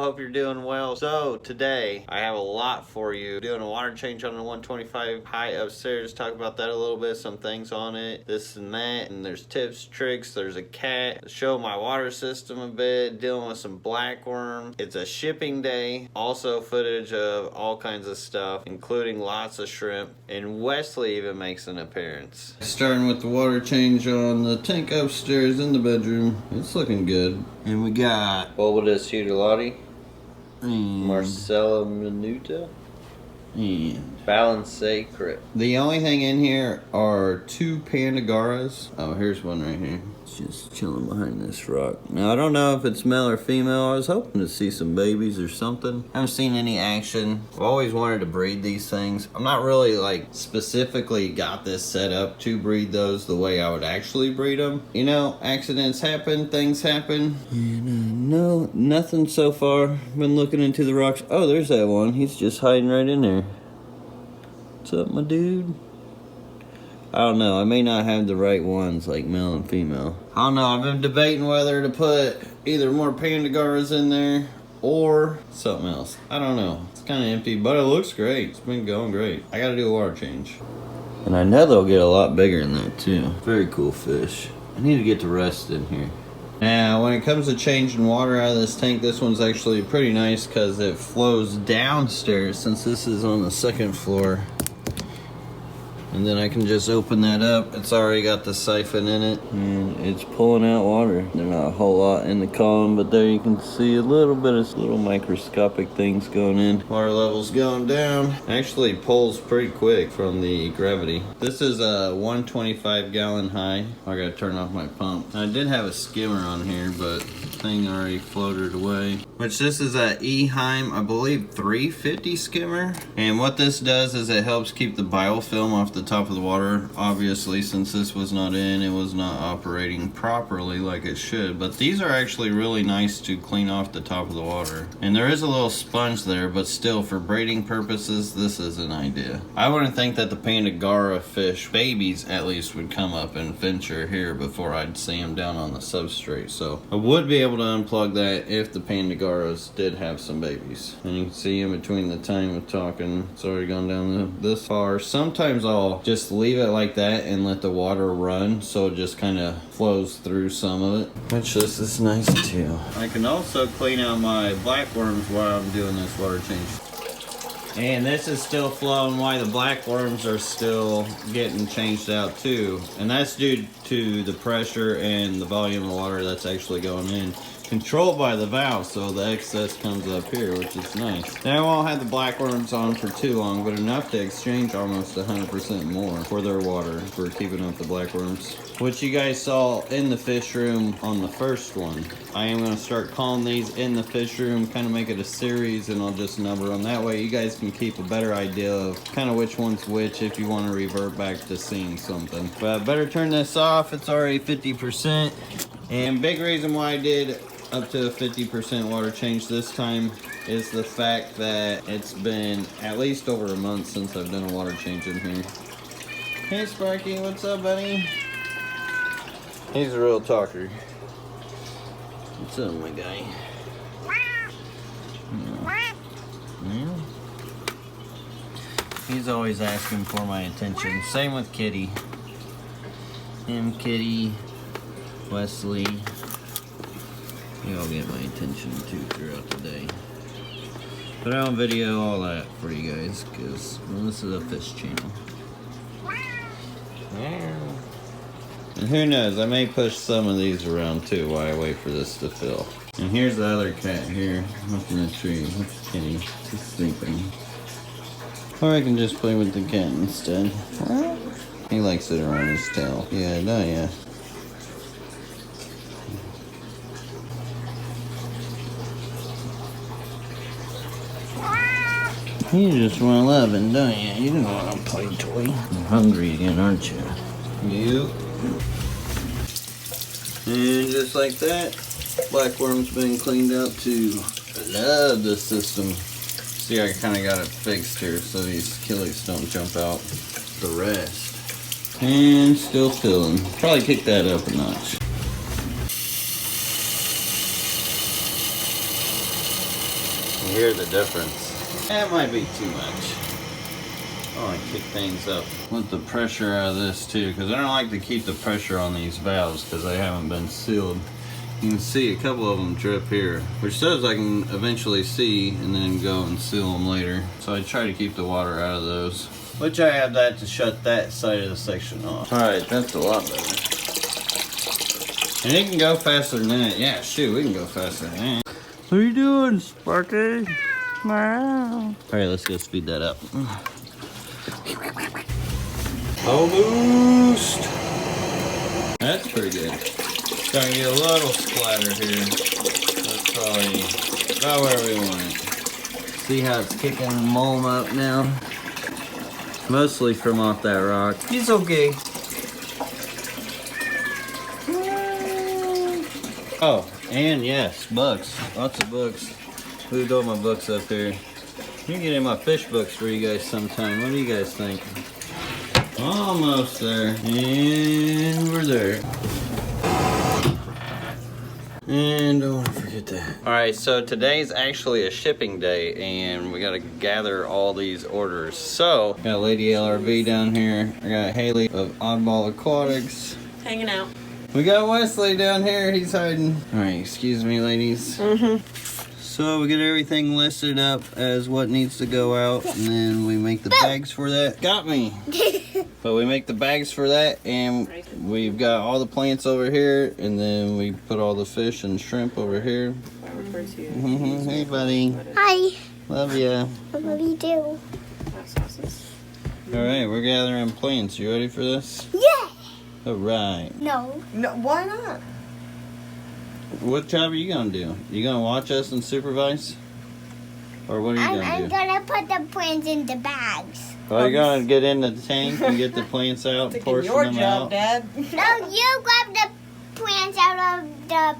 Hope you're doing well. So today I have a lot for you. Doing a water change on the 125 high upstairs. Talk about that a little bit. Some things on it, this and that. And there's tips, tricks. There's a cat. Show my water system a bit. Dealing with some blackworm. It's a shipping day. Also footage of all kinds of stuff, including lots of shrimp. And Wesley even makes an appearance. Starting with the water change on the tank upstairs in the bedroom. It's looking good. And we got Bulbous Hudilati, Marcella Minuta, and Balance Crit. The only thing in here are 2 Panda Garras. Oh, here's one right here. It's just chilling behind this rock. Now, I don't know if it's male or female. I was hoping to see some babies or something. I haven't seen any action. I've always wanted to breed these things. I'm not really like specifically got this set up to breed those the way I would actually breed them. You know, accidents happen, things happen. And no, nothing so far. Been looking into the rocks. Oh, there's that one. He's just hiding right in there. What's up, my dude? I don't know. I may not have the right ones, like male and female. I don't know. I've been debating whether to put either more Panda Garras in there or something else. I don't know. It's kind of empty, but it looks great. It's been going great. I got to do a water change. And I know they'll get a lot bigger than that, too. Very cool fish. I need to get the rest in here. Now, when it comes to changing water out of this tank, this one's actually pretty nice because it flows downstairs since this is on the 2nd floor. And then I can just open that up. It's already got the siphon in it. And it's pulling out water. There's not a whole lot in the column, but there you can see a little bit of little microscopic things going in. Water level's going down. Actually pulls pretty quick from the gravity. This is a 125 gallon high. I gotta turn off my pump. I did have a skimmer on here, but the thing already floated away. Which this is a Eheim, I believe 350 skimmer. And what this does is it helps keep the biofilm off the top of the water. Obviously, since this was not in, it was not operating properly like it should. But these are actually really nice to clean off the top of the water. And there is a little sponge there, but still, for braiding purposes, this is an idea. I wouldn't think that the Panda Garra fish, babies at least, would come up and venture here before I'd see them down on the substrate. So I would be able to unplug that if the Panda Garras did have some babies. And you can see in between the time of talking, it's already gone down this far. Sometimes I'll just leave it like that and let the water run so it just kind of flows through some of it, which this is nice too. I can also clean out my blackworms while I'm doing this water change. And this is still flowing while the blackworms are still getting changed out too. And that's due to the pressure and the volume of water that's actually going in. Controlled by the valve, so the excess comes up here, which is nice. Now I won't have the blackworms on for too long, but enough to exchange almost 100% more for their water for keeping up the blackworms. Which you guys saw in the fish room on the first one. I am going to start calling these in the fish room, kind of make it a series, and I'll just number them. That way you guys can keep a better idea of kind of which one's which if you want to revert back to seeing something. But I better turn this off. It's already 50%. And big reason why I did up to a 50% water change this time is the fact that it's been at least over a month since I've done a water change in here. Hey Sparky, what's up, buddy? He's a real talker. What's up, my guy? Yeah. He's always asking for my attention. Same with Kitty. Him, Kitty, Wesley. You all get my attention too throughout the day. But I don't video all that for you guys because this is a fish channel. And who knows, I may push some of these around too while I wait for this to fill. And here's the other cat here up in the tree. That's Kitty. She's sleeping. Or I can just play with the cat instead. He likes it around his tail. Yeah, no, yeah. You just want loving, don't you? You don't want to play toy. You're hungry again, aren't you? Yep. And just like that, blackworm's been cleaned out too. I love this system. See, I kind of got it fixed here so these killies don't jump out the rest. And still filling. Probably kick that up a notch. You hear the difference. That might be too much. I want to kick things up with the pressure out of this too, because I don't like to keep the pressure on these valves because they haven't been sealed. You can see a couple of them drip here, which those I can eventually see and then go and seal them later. So I try to keep the water out of those. Which I have that to shut that side of the section off. Alright, that's a lot better. And it can go faster than that. Yeah, shoot, we can go faster than that. What are you doing, Sparky? Wow. Alright, let's go speed that up. Almost. That's pretty good. Starting to get a little splatter here. That's probably about where we want it. See how it's kicking the mulm up now? Mostly from off that rock. It's okay. Oh, and yes, books. Lots of books. Moved all my books up here. You can get in my fish books for you guys sometime. What do you guys think? Almost there. And we're there. And don't want to forget that. Alright, so today's actually a shipping day and we gotta gather all these orders. So, got Lady LRV down here. I got Haley of Oddball Aquatics. Hanging out. We got Wesley down here, he's hiding. Alright, excuse me ladies. So we get everything listed up as what needs to go out and then we make the bags for that. Got me! But we make the bags for that and we've got all the plants over here and then we put all the fish and shrimp over here. Hey buddy. Hi. Love ya. I love you too. Alright, we're gathering plants. You ready for this? Yeah. Alright. No. No, why not? What job are you gonna do? You gonna watch us and supervise? Or what are you gonna do? I'm gonna put the plants in the bags. Are you gonna get in the tank and get the plants out and portion your them job, out? Dad. No, you grab the plants out of the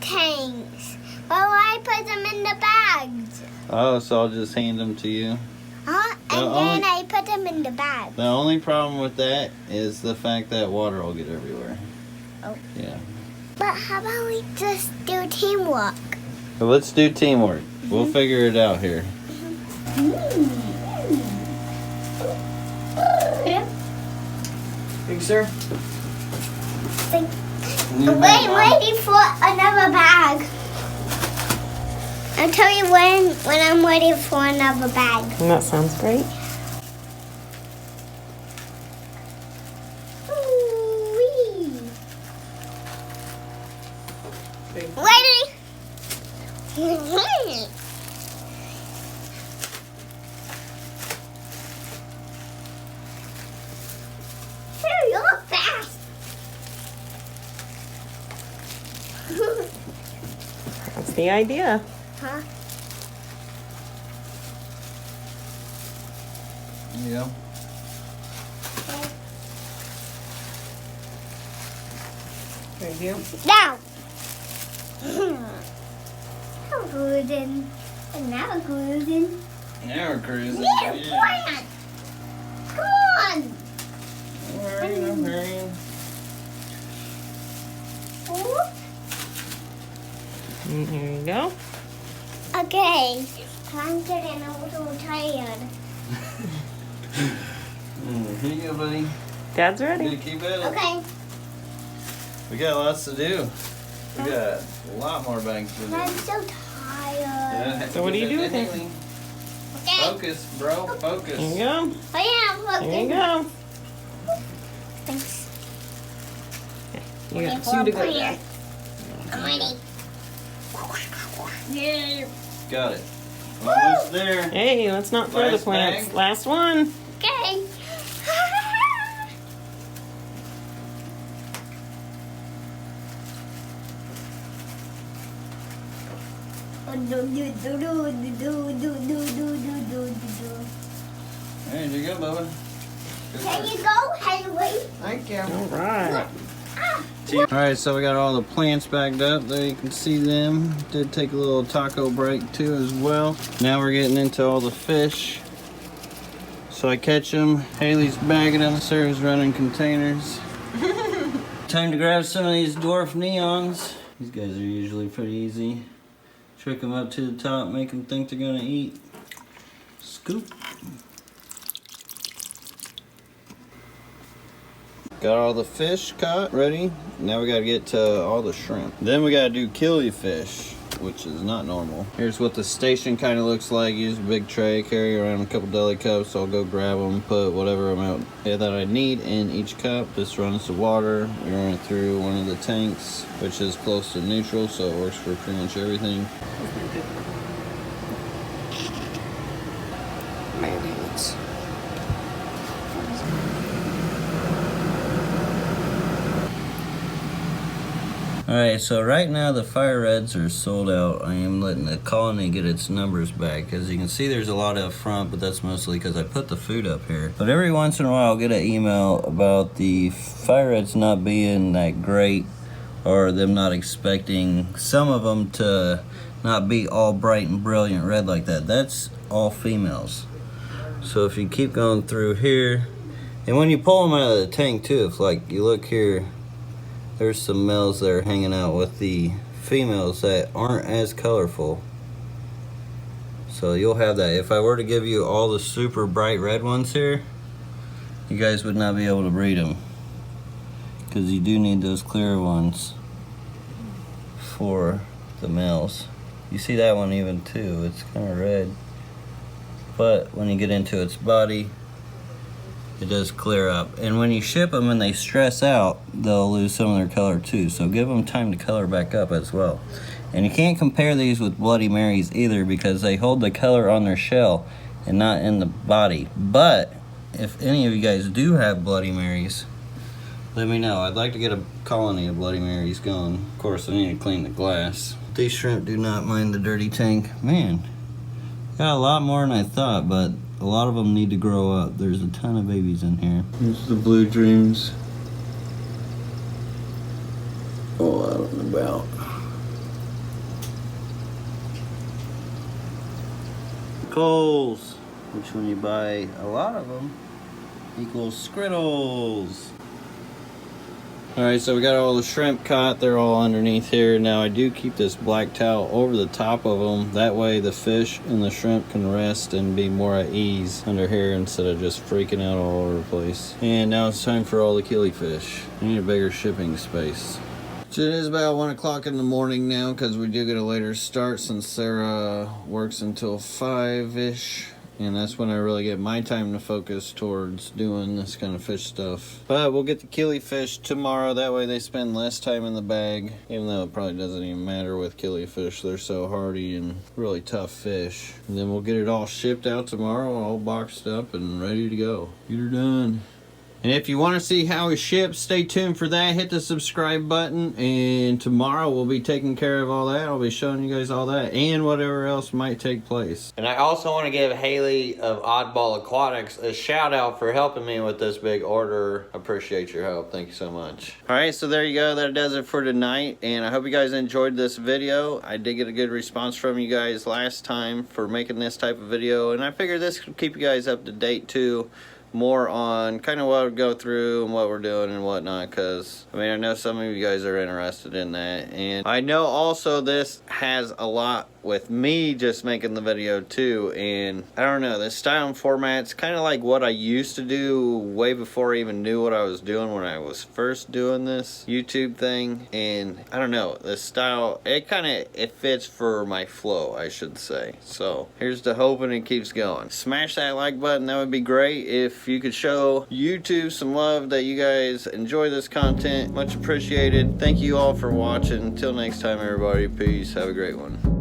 tanks. While I put them in the bags. Oh, so I'll just hand them to you? Huh? And then I put them in the bag. The only problem with that is the fact that water will get everywhere. Oh. Yeah. But how about we just do teamwork? So let's do teamwork. We'll figure it out here. Big sir. I'm waiting for another bag. I'll tell you when I'm ready for another bag. That sounds great. Ooh-wee. Ready? Here, you're fast. That's the idea. Huh? There you go. Thank you. Now. I'm cruising. And now I'm cruising. Now we're cruising. Yeah, Yeah. plant. Come on. I'm hurrying. Whoop. Here you go. Okay. I'm getting a little tired. Here you go, buddy. Dad's You ready. gonna keep at it? Okay. We got lots to do. We got a lot more bags to do. I'm so tired. Yeah, So what do you do with it? Haley. Okay. Focus, bro. Focus. Here you go. Oh yeah, Here you go. Thanks. You got For a two to go. plant. I'm ready. Yeah. Got it. Almost there. Hey, let's not throw the Last plants. bag. Last one. Okay. There you go, Bubba. There you go, Henry. Thank you. All right. Alright, so we got all the plants bagged up. There you can see them. Did take a little taco break too as well. Now we're getting into all the fish. So I catch them. Haley's bagging them. Sarah's running containers. Time to grab some of these dwarf neons. These guys are usually pretty easy. Trick them up to the top, make them think they're gonna eat. Scoop. Got all the fish caught, ready. Now we gotta get to all the shrimp. Then we gotta do killifish, which is not normal. Here's what the station kind of looks like. Use a big tray, carry around a couple deli cups. I'll go grab them, put whatever amount that I need in each cup. This runs the water. We run it through one of the tanks, which is close to neutral, so it works for pretty much everything. Mayonnaise. Alright, so right now the fire reds are sold out. I am letting the colony get its numbers back. As you can see, there's a lot up front, but that's mostly because I put the food up here. But every once in a while I'll get an email about the fire reds not being that great, or them not expecting some of them to not be all bright and brilliant red like that. That's all females. So if you keep going through here, and when you pull them out of the tank too, if like you look here, there's some males that are hanging out with the females that aren't as colorful. So you'll have that. If I were to give you all the super bright red ones here, you guys would not be able to breed them, because you do need those clear ones for the males. You see that one even too, it's kind of red. But when you get into its body, it does clear up. And when you ship them and they stress out, they'll lose some of their color too. So give them time to color back up as well. And you can't compare these with Bloody Marys either, because they hold the color on their shell and not in the body. But if any of you guys do have Bloody Marys, let me know. I'd like to get a colony of Bloody Marys going. Of course, I need to clean the glass. These shrimp do not mind the dirty tank. Man, got a lot more than I thought, but a lot of them need to grow up. There's a ton of babies in here. Here's the blue dreams. Oh, out and about. Coals, which when you buy a lot of them equals scriddles. Alright, so we got all the shrimp caught. They're all underneath here. Now I do keep this black towel over the top of them. That way the fish and the shrimp can rest and be more at ease under here instead of just freaking out all over the place. And now it's time for all the killifish. I need a bigger shipping space. So it is about 1 o'clock in the morning now, because we do get a later start since Sarah works until 5-ish. And that's when I really get my time to focus towards doing this kind of fish stuff. But we'll get the killifish tomorrow. That way they spend less time in the bag. Even though it probably doesn't even matter with killifish. They're so hardy and really tough fish. And then we'll get it all shipped out tomorrow, all boxed up and ready to go. Get her done. And if you want to see how we ship, stay tuned for that. Hit the subscribe button, and tomorrow we'll be taking care of all that. I'll be showing you guys all that and whatever else might take place. And I also want to give Haley of Oddball Aquatics a shout out for helping me with this big order. I appreciate your help. Thank you so much. All right, so there you go. That does it for tonight, and I hope you guys enjoyed this video. I did get a good response from you guys last time for making this type of video, and I figured this could keep you guys up to date too. More on kind of what we go through and what we're doing and whatnot, because I mean, I know some of you guys are interested in that, and I know also this has a lot with me just making the video too. And I don't know, this style and format's kind of like what I used to do way before I even knew what I was doing when I was first doing this YouTube thing. And I don't know, this style, it fits for my flow, I should say. So here's to hoping it keeps going. Smash that like button, that would be great. If you could show YouTube some love that you guys enjoy this content, much appreciated. Thank you all for watching. Until next time, everybody, peace. Have a great one.